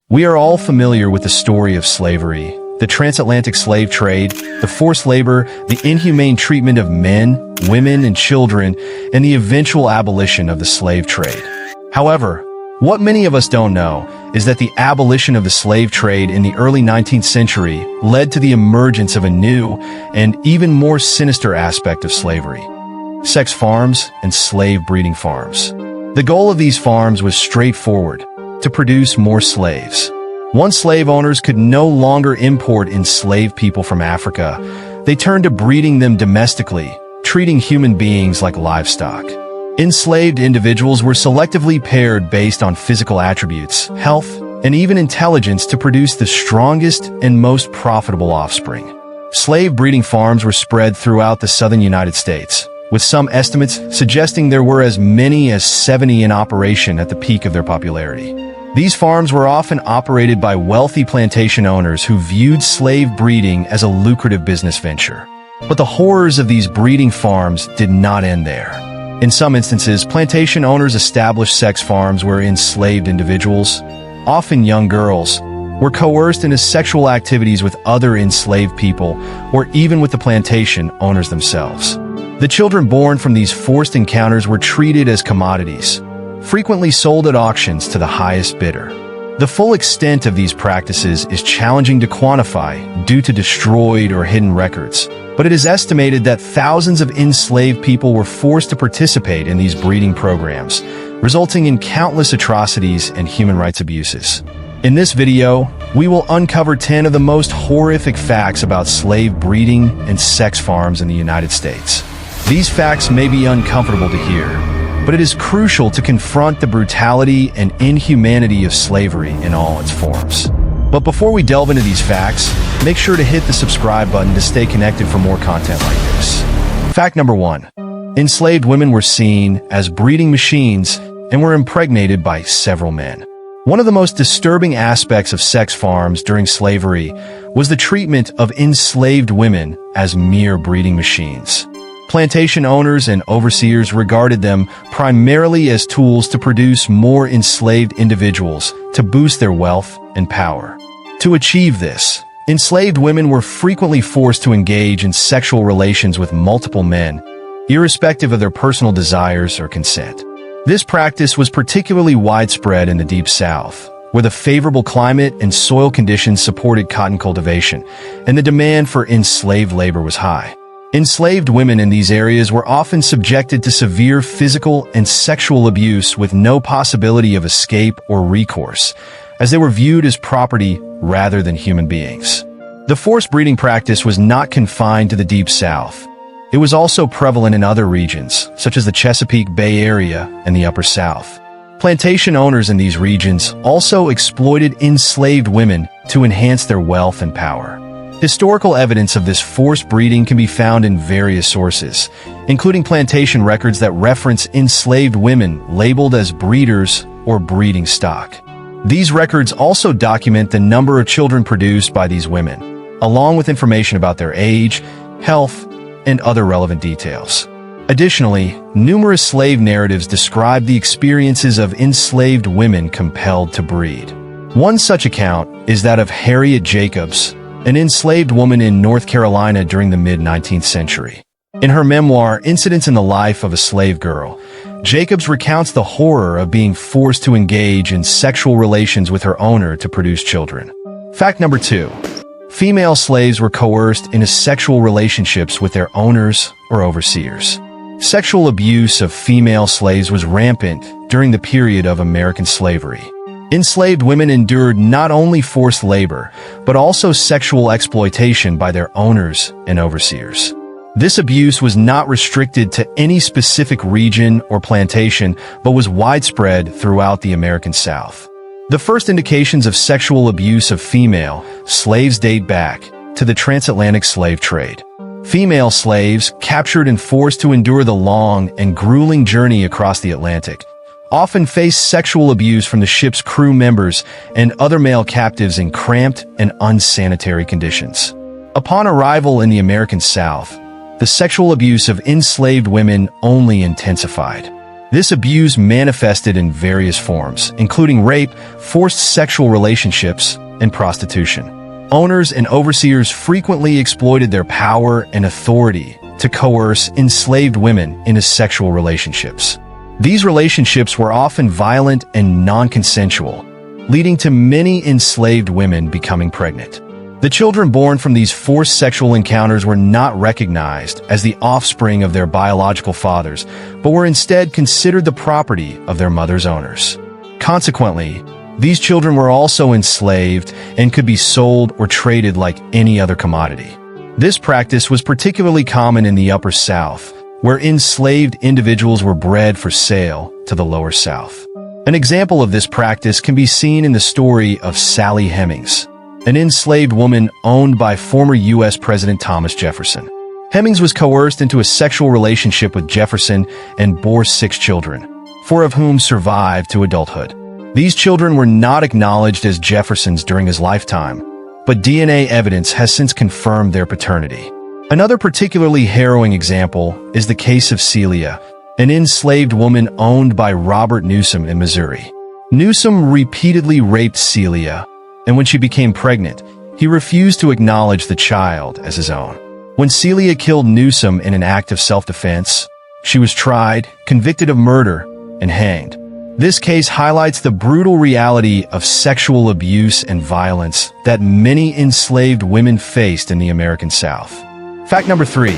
We are all familiar with the story of slavery, the transatlantic slave trade, the forced labor, the inhumane treatment of men, women, and children, and the eventual abolition of the slave trade. However, what many of us don't know is that the abolition of the slave trade in the early 19th century led to the emergence of a new and even more sinister aspect of slavery: sex farms and slave breeding farms. The goal of these farms was straightforward: to produce more slaves. Once slave owners could no longer import enslaved people from Africa, they turned to breeding them domestically, treating human beings like livestock. Enslaved individuals were selectively paired based on physical attributes, health, and even intelligence to produce the strongest and most profitable offspring. Slave breeding farms were spread throughout the southern United States, with some estimates suggesting there were as many as 70 in operation at the peak of their popularity. These farms were often operated by wealthy plantation owners who viewed slave breeding as a lucrative business venture. But the horrors of these breeding farms did not end there. In some instances, plantation owners established sex farms where enslaved individuals, often young girls, were coerced into sexual activities with other enslaved people or even with the plantation owners themselves. The children born from these forced encounters were treated as commodities, frequently sold at auctions to the highest bidder. The full extent of these practices is challenging to quantify due to destroyed or hidden records, but it is estimated that thousands of enslaved people were forced to participate in these breeding programs, resulting in countless atrocities and human rights abuses. In this video, we will uncover 10 of the most horrific facts about slave breeding and sex farms in the United States. These facts may be uncomfortable to hear, but it is crucial to confront the brutality and inhumanity of slavery in all its forms. But before we delve into these facts, make sure to hit the subscribe button to stay connected for more content like this. Fact number 1. Enslaved women were seen as breeding machines and were impregnated by several men. One of the most disturbing aspects of sex farms during slavery was the treatment of enslaved women as mere breeding machines. Plantation owners and overseers regarded them primarily as tools to produce more enslaved individuals to boost their wealth and power. To achieve this, enslaved women were frequently forced to engage in sexual relations with multiple men, irrespective of their personal desires or consent. This practice was particularly widespread in the Deep South, where the favorable climate and soil conditions supported cotton cultivation, and the demand for enslaved labor was high. Enslaved women in these areas were often subjected to severe physical and sexual abuse with no possibility of escape or recourse, as they were viewed as property rather than human beings. The forced breeding practice was not confined to the Deep South. It was also prevalent in other regions, such as the Chesapeake Bay Area and the Upper South. Plantation owners in these regions also exploited enslaved women to enhance their wealth and power. Historical evidence of this forced breeding can be found in various sources, including plantation records that reference enslaved women labeled as breeders or breeding stock. These records also document the number of children produced by these women, along with information about their age, health, and other relevant details. Additionally, numerous slave narratives describe the experiences of enslaved women compelled to breed. One such account is that of Harriet Jacobs, an enslaved woman in North Carolina during the mid-19th century. In her memoir, Incidents in the Life of a Slave Girl, Jacobs recounts the horror of being forced to engage in sexual relations with her owner to produce children. Fact number 2. Female slaves were coerced into sexual relationships with their owners or overseers. Sexual abuse of female slaves was rampant during the period of American slavery. Enslaved women endured not only forced labor, but also sexual exploitation by their owners and overseers. This abuse was not restricted to any specific region or plantation, but was widespread throughout the American South. The first indications of sexual abuse of female slaves date back to the transatlantic slave trade. Female slaves, captured and forced to endure the long and grueling journey across the Atlantic, often faced sexual abuse from the ship's crew members and other male captives in cramped and unsanitary conditions. Upon arrival in the American South, the sexual abuse of enslaved women only intensified. This abuse manifested in various forms, including rape, forced sexual relationships, and prostitution. Owners and overseers frequently exploited their power and authority to coerce enslaved women into sexual relationships. These relationships were often violent and non-consensual, leading to many enslaved women becoming pregnant. The children born from these forced sexual encounters were not recognized as the offspring of their biological fathers, but were instead considered the property of their mother's owners. Consequently, these children were also enslaved and could be sold or traded like any other commodity. This practice was particularly common in the Upper South, where enslaved individuals were bred for sale to the Lower South. An example of this practice can be seen in the story of Sally Hemings, an enslaved woman owned by former U.S. President Thomas Jefferson. Hemings was coerced into a sexual relationship with Jefferson and bore 6 children, 4 of whom survived to adulthood. These children were not acknowledged as Jefferson's during his lifetime, but DNA evidence has since confirmed their paternity. Another particularly harrowing example is the case of Celia, an enslaved woman owned by Robert Newsom in Missouri. Newsom repeatedly raped Celia, and when she became pregnant, he refused to acknowledge the child as his own. When Celia killed Newsom in an act of self-defense, she was tried, convicted of murder, and hanged. This case highlights the brutal reality of sexual abuse and violence that many enslaved women faced in the American South. Fact number 3.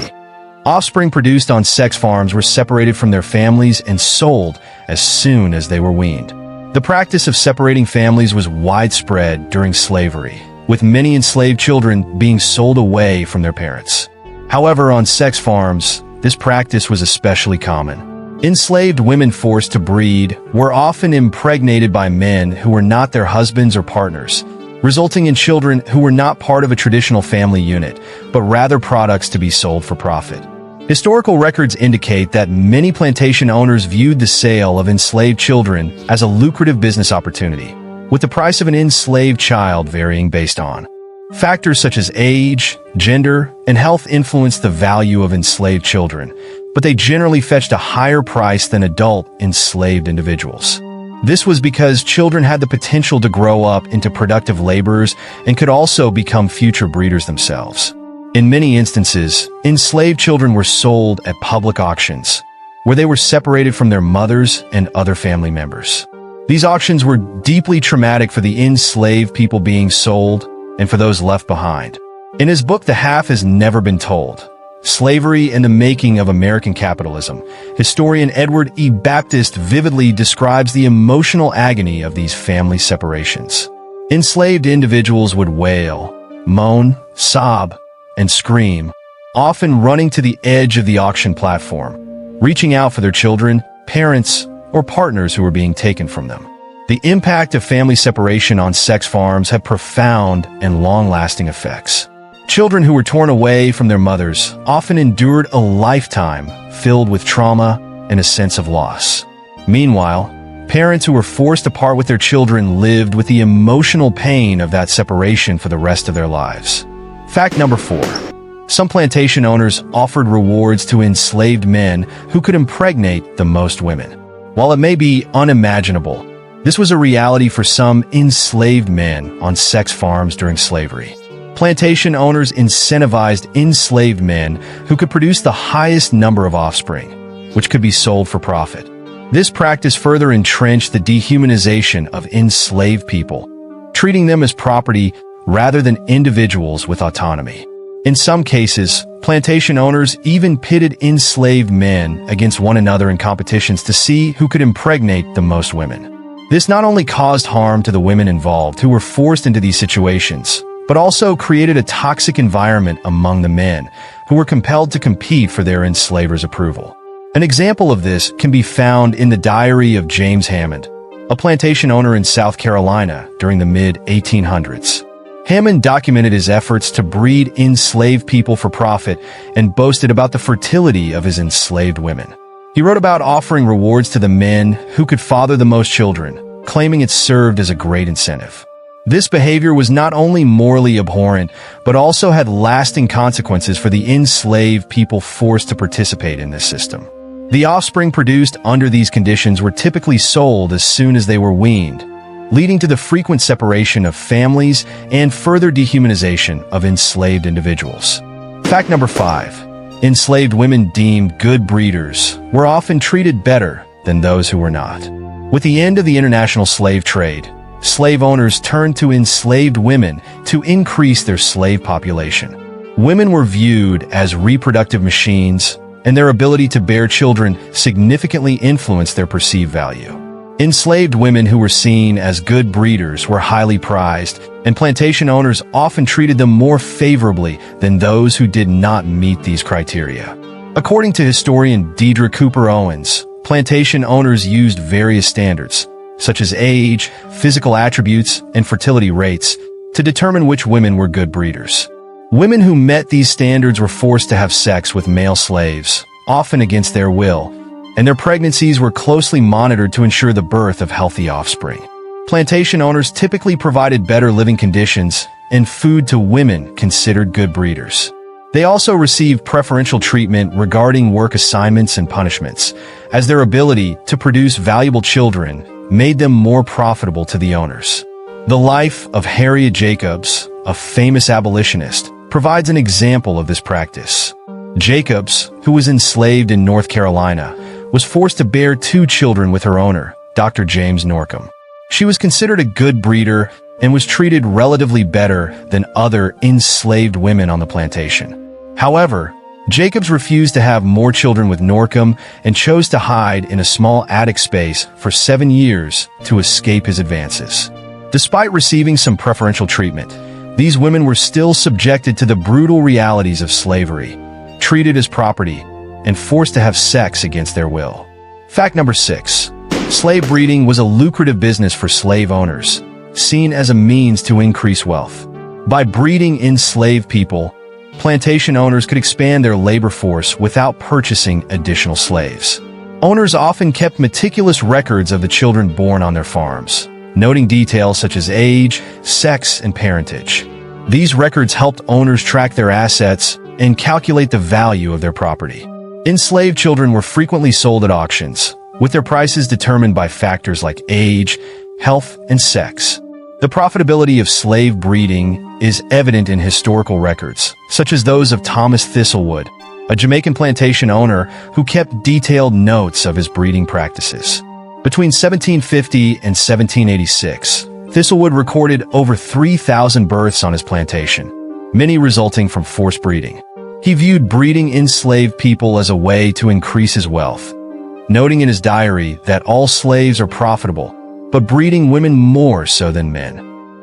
Offspring produced on sex farms were separated from their families and sold as soon as they were weaned. The practice of separating families was widespread during slavery, with many enslaved children being sold away from their parents. However, on sex farms, this practice was especially common. Enslaved women forced to breed were often impregnated by men who were not their husbands or partners, resulting in children who were not part of a traditional family unit, but rather products to be sold for profit. Historical records indicate that many plantation owners viewed the sale of enslaved children as a lucrative business opportunity, with the price of an enslaved child varying based on factors such as age, gender, and health influenced the value of enslaved children, but they generally fetched a higher price than adult enslaved individuals. This was because children had the potential to grow up into productive laborers and could also become future breeders themselves. In many instances, enslaved children were sold at public auctions, where they were separated from their mothers and other family members. These auctions were deeply traumatic for the enslaved people being sold and for those left behind. In his book, The Half Has Never Been Told, Slavery and the Making of American Capitalism, historian Edward E. Baptist vividly describes the emotional agony of these family separations. Enslaved individuals would wail, moan, sob, and scream, often running to the edge of the auction platform, reaching out for their children, parents, or partners who were being taken from them. The impact of family separation on sex farms had profound and long-lasting effects. Children who were torn away from their mothers often endured a lifetime filled with trauma and a sense of loss. Meanwhile, parents who were forced apart with their children lived with the emotional pain of that separation for the rest of their lives. Fact number 4. Some plantation owners offered rewards to enslaved men who could impregnate the most women. While it may be unimaginable, this was a reality for some enslaved men on sex farms during slavery. Plantation owners incentivized enslaved men who could produce the highest number of offspring, which could be sold for profit. This practice further entrenched the dehumanization of enslaved people, treating them as property rather than individuals with autonomy. In some cases, plantation owners even pitted enslaved men against one another in competitions to see who could impregnate the most women. This not only caused harm to the women involved who were forced into these situations, but also created a toxic environment among the men who were compelled to compete for their enslavers' approval. An example of this can be found in the diary of James Hammond, a plantation owner in South Carolina during the mid-1800s. Hammond documented his efforts to breed enslaved people for profit and boasted about the fertility of his enslaved women. He wrote about offering rewards to the men who could father the most children, claiming it served as a great incentive. This behavior was not only morally abhorrent, but also had lasting consequences for the enslaved people forced to participate in this system. The offspring produced under these conditions were typically sold as soon as they were weaned, leading to the frequent separation of families and further dehumanization of enslaved individuals. Fact number 5. Enslaved women deemed good breeders were often treated better than those who were not. With the end of the international slave trade, slave owners turned to enslaved women to increase their slave population. Women were viewed as reproductive machines, and their ability to bear children significantly influenced their perceived value. Enslaved women who were seen as good breeders were highly prized, and plantation owners often treated them more favorably than those who did not meet these criteria. According to historian Deidre Cooper Owens, plantation owners used various standards, such as age, physical attributes, and fertility rates, to determine which women were good breeders. Women who met these standards were forced to have sex with male slaves, often against their will, and their pregnancies were closely monitored to ensure the birth of healthy offspring. Plantation owners typically provided better living conditions and food to women considered good breeders. They also received preferential treatment regarding work assignments and punishments, as their ability to produce valuable children made them more profitable to the owners. The life of Harriet Jacobs, a famous abolitionist, provides an example of this practice. Jacobs, who was enslaved in North Carolina, was forced to bear 2 children with her owner, Dr. James Norcom. She was considered a good breeder and was treated relatively better than other enslaved women on the plantation. However, Jacobs refused to have more children with Norcom and chose to hide in a small attic space for 7 years to escape his advances. Despite receiving some preferential treatment, these women were still subjected to the brutal realities of slavery, treated as property, and forced to have sex against their will. Fact number 6. Slave breeding was a lucrative business for slave owners, seen as a means to increase wealth. By breeding enslaved people, plantation owners could expand their labor force without purchasing additional slaves. Owners often kept meticulous records of the children born on their farms, noting details such as age, sex, and parentage. These records helped owners track their assets and calculate the value of their property. Enslaved children were frequently sold at auctions, with their prices determined by factors like age, health, and sex. The profitability of slave breeding is evident in historical records, such as those of Thomas Thistlewood, a Jamaican plantation owner who kept detailed notes of his breeding practices. Between 1750 and 1786, Thistlewood recorded over 3,000 births on his plantation, many resulting from forced breeding. He viewed breeding enslaved people as a way to increase his wealth, noting in his diary that all slaves are profitable, but breeding women more so than men.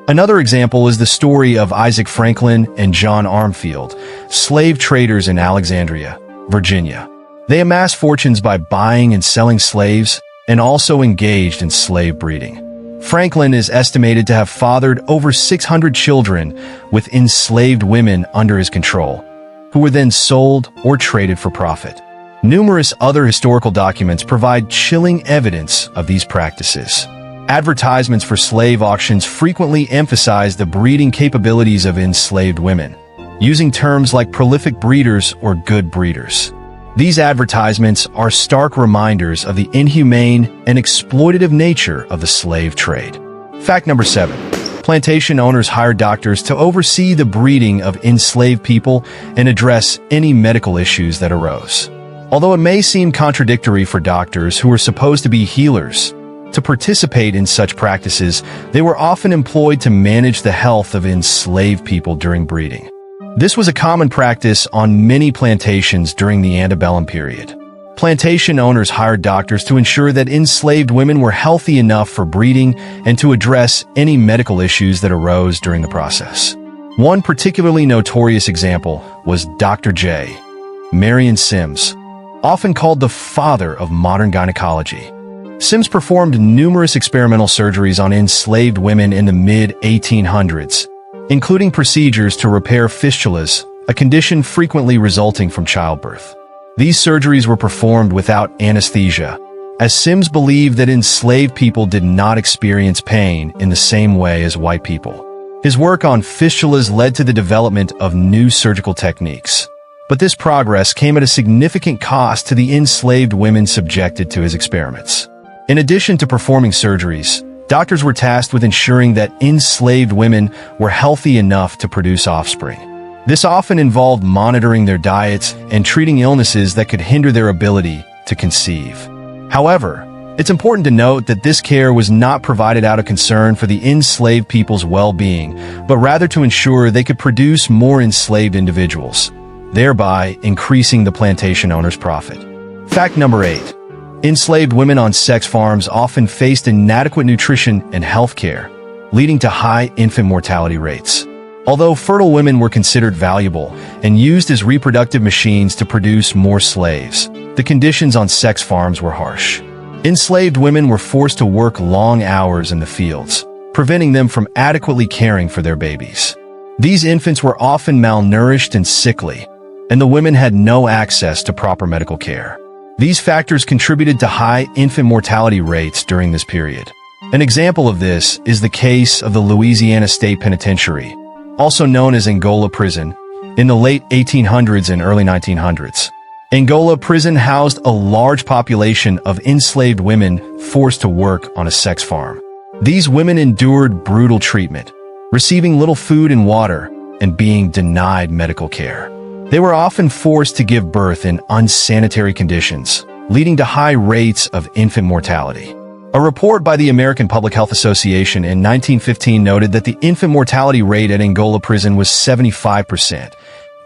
Another example is the story of Isaac Franklin and John Armfield, slave traders in Alexandria, Virginia. They amassed fortunes by buying and selling slaves and also engaged in slave breeding. Franklin is estimated to have fathered over 600 children with enslaved women under his control, who were then sold or traded for profit. Numerous other historical documents provide chilling evidence of these practices. Advertisements for slave auctions frequently emphasize the breeding capabilities of enslaved women, using terms like prolific breeders or good breeders. These advertisements are stark reminders of the inhumane and exploitative nature of the slave trade. Fact number 7. Plantation owners hired doctors to oversee the breeding of enslaved people and address any medical issues that arose. Although it may seem contradictory for doctors who were supposed to be healers to participate in such practices, they were often employed to manage the health of enslaved people during breeding. This was a common practice on many plantations during the antebellum period. Plantation owners hired doctors to ensure that enslaved women were healthy enough for breeding and to address any medical issues that arose during the process. One particularly notorious example was Dr. J. Marion Sims, often called the father of modern gynecology. Sims performed numerous experimental surgeries on enslaved women in the mid-1800s, including procedures to repair fistulas, a condition frequently resulting from childbirth. These surgeries were performed without anesthesia, as Sims believed that enslaved people did not experience pain in the same way as white people. His work on fistulas led to the development of new surgical techniques, But this progress came at a significant cost to the enslaved women subjected to his experiments. In addition to performing surgeries, doctors were tasked with ensuring that enslaved women were healthy enough to produce offspring. This often involved monitoring their diets and treating illnesses that could hinder their ability to conceive. However, it's important to note that this care was not provided out of concern for the enslaved people's well-being, but rather to ensure they could produce more enslaved individuals, thereby increasing the plantation owner's profit. Fact number 8. Enslaved women on sex farms often faced inadequate nutrition and health care, leading to high infant mortality rates. Although fertile women were considered valuable and used as reproductive machines to produce more slaves, the conditions on sex farms were harsh. Enslaved women were forced to work long hours in the fields, preventing them from adequately caring for their babies. These infants were often malnourished and sickly, and the women had no access to proper medical care. These factors contributed to high infant mortality rates during this period. An example of this is the case of the Louisiana State Penitentiary, also known as Angola Prison, in the late 1800s and early 1900s. Angola Prison housed a large population of enslaved women forced to work on a sex farm. These women endured brutal treatment, receiving little food and water, and being denied medical care. They were often forced to give birth in unsanitary conditions, leading to high rates of infant mortality. A report by the American Public Health Association in 1915 noted that the infant mortality rate at Angola Prison was 75%,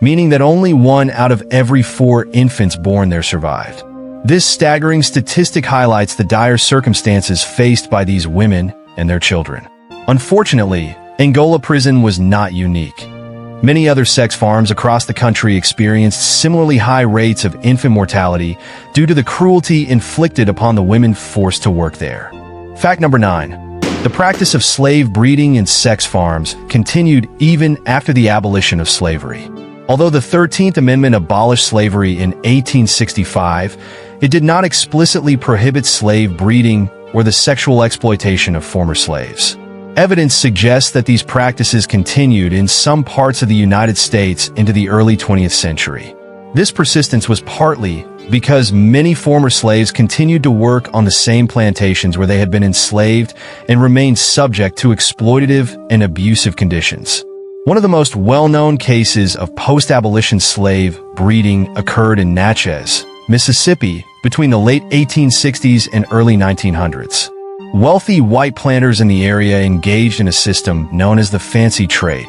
meaning that only 1 out of every 4 infants born there survived. This staggering statistic highlights the dire circumstances faced by these women and their children. Unfortunately, Angola Prison was not unique. Many other sex farms across the country experienced similarly high rates of infant mortality due to the cruelty inflicted upon the women forced to work there. Fact number 9. The practice of slave breeding in sex farms continued even after the abolition of slavery. Although the 13th Amendment abolished slavery in 1865, it did not explicitly prohibit slave breeding or the sexual exploitation of former slaves. Evidence suggests that these practices continued in some parts of the United States into the early 20th century. This persistence was partly because many former slaves continued to work on the same plantations where they had been enslaved and remained subject to exploitative and abusive conditions. One of the most well-known cases of post-abolition slave breeding occurred in Natchez, Mississippi, between the late 1860s and early 1900s. Wealthy white planters in the area engaged in a system known as the fancy trade,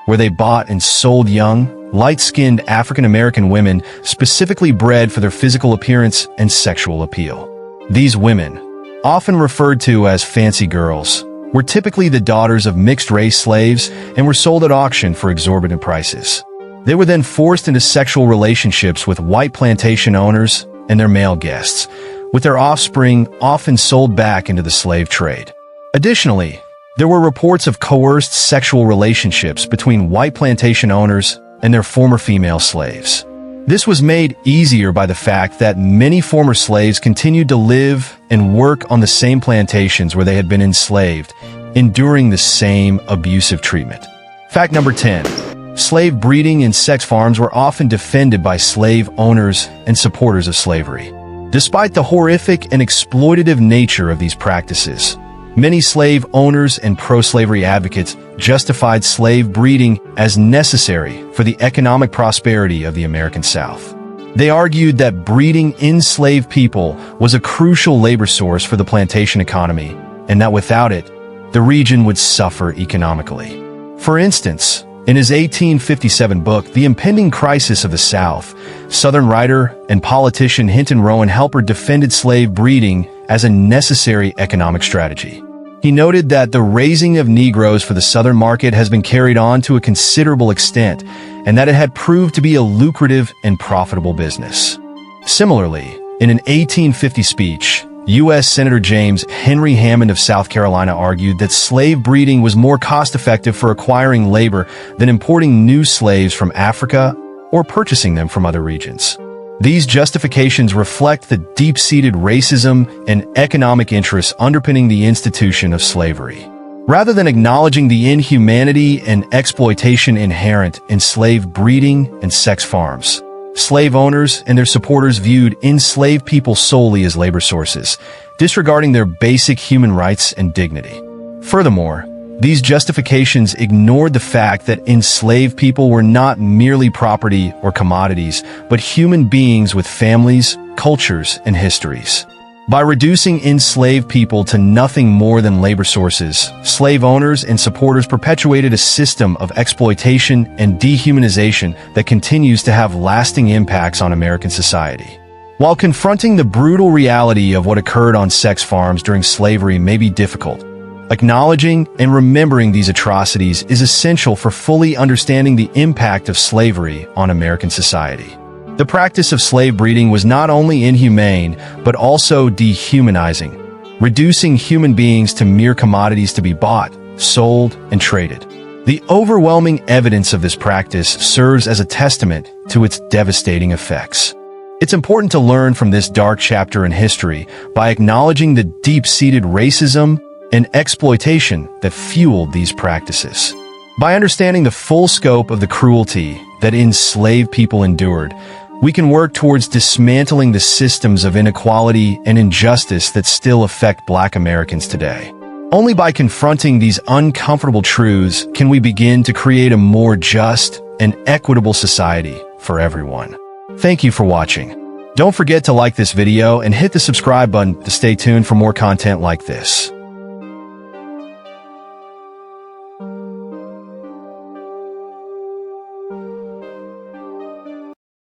where they bought and sold young, light-skinned African-American women specifically bred for their physical appearance and sexual appeal. These women, often referred to as fancy girls, were typically the daughters of mixed-race slaves and were sold at auction for exorbitant prices. They were then forced into sexual relationships with white plantation owners and their male guests, with their offspring often sold back into the slave trade. Additionally, there were reports of coerced sexual relationships between white plantation owners and their former female slaves. This was made easier by the fact that many former slaves continued to live and work on the same plantations where they had been enslaved, enduring the same abusive treatment. Fact number 10. Slave breeding in sex farms were often defended by slave owners and supporters of slavery. Despite the horrific and exploitative nature of these practices, many slave owners and pro-slavery advocates justified slave breeding as necessary for the economic prosperity of the American South. They argued that breeding enslaved people was a crucial labor source for the plantation economy, and that without it, the region would suffer economically. For instance, in his 1857 book, The Impending Crisis of the South, Southern writer and politician Hinton Rowan Helper defended slave breeding as a necessary economic strategy. He noted that the raising of Negroes for the Southern market has been carried on to a considerable extent, and that it had proved to be a lucrative and profitable business. Similarly, in an 1850 speech, U.S. Senator James Henry Hammond of South Carolina argued that slave breeding was more cost-effective for acquiring labor than importing new slaves from Africa or purchasing them from other regions. These justifications reflect the deep-seated racism and economic interests underpinning the institution of slavery. Rather than acknowledging the inhumanity and exploitation inherent in slave breeding and sex farms, slave owners and their supporters viewed enslaved people solely as labor sources, disregarding their basic human rights and dignity. Furthermore, these justifications ignored the fact that enslaved people were not merely property or commodities, but human beings with families, cultures, and histories. By reducing enslaved people to nothing more than labor sources, slave owners and supporters perpetuated a system of exploitation and dehumanization that continues to have lasting impacts on American society. While confronting the brutal reality of what occurred on sex farms during slavery may be difficult, acknowledging and remembering these atrocities is essential for fully understanding the impact of slavery on American society. The practice of slave breeding was not only inhumane, but also dehumanizing, reducing human beings to mere commodities to be bought, sold, and traded. The overwhelming evidence of this practice serves as a testament to its devastating effects. It's important to learn from this dark chapter in history by acknowledging the deep-seated racism and exploitation that fueled these practices. By understanding the full scope of the cruelty that enslaved people endured, we can work towards dismantling the systems of inequality and injustice that still affect Black Americans today. Only by confronting these uncomfortable truths can we begin to create a more just and equitable society for everyone. Thank you for watching. Don't forget to like this video and hit the subscribe button to stay tuned for more content like this.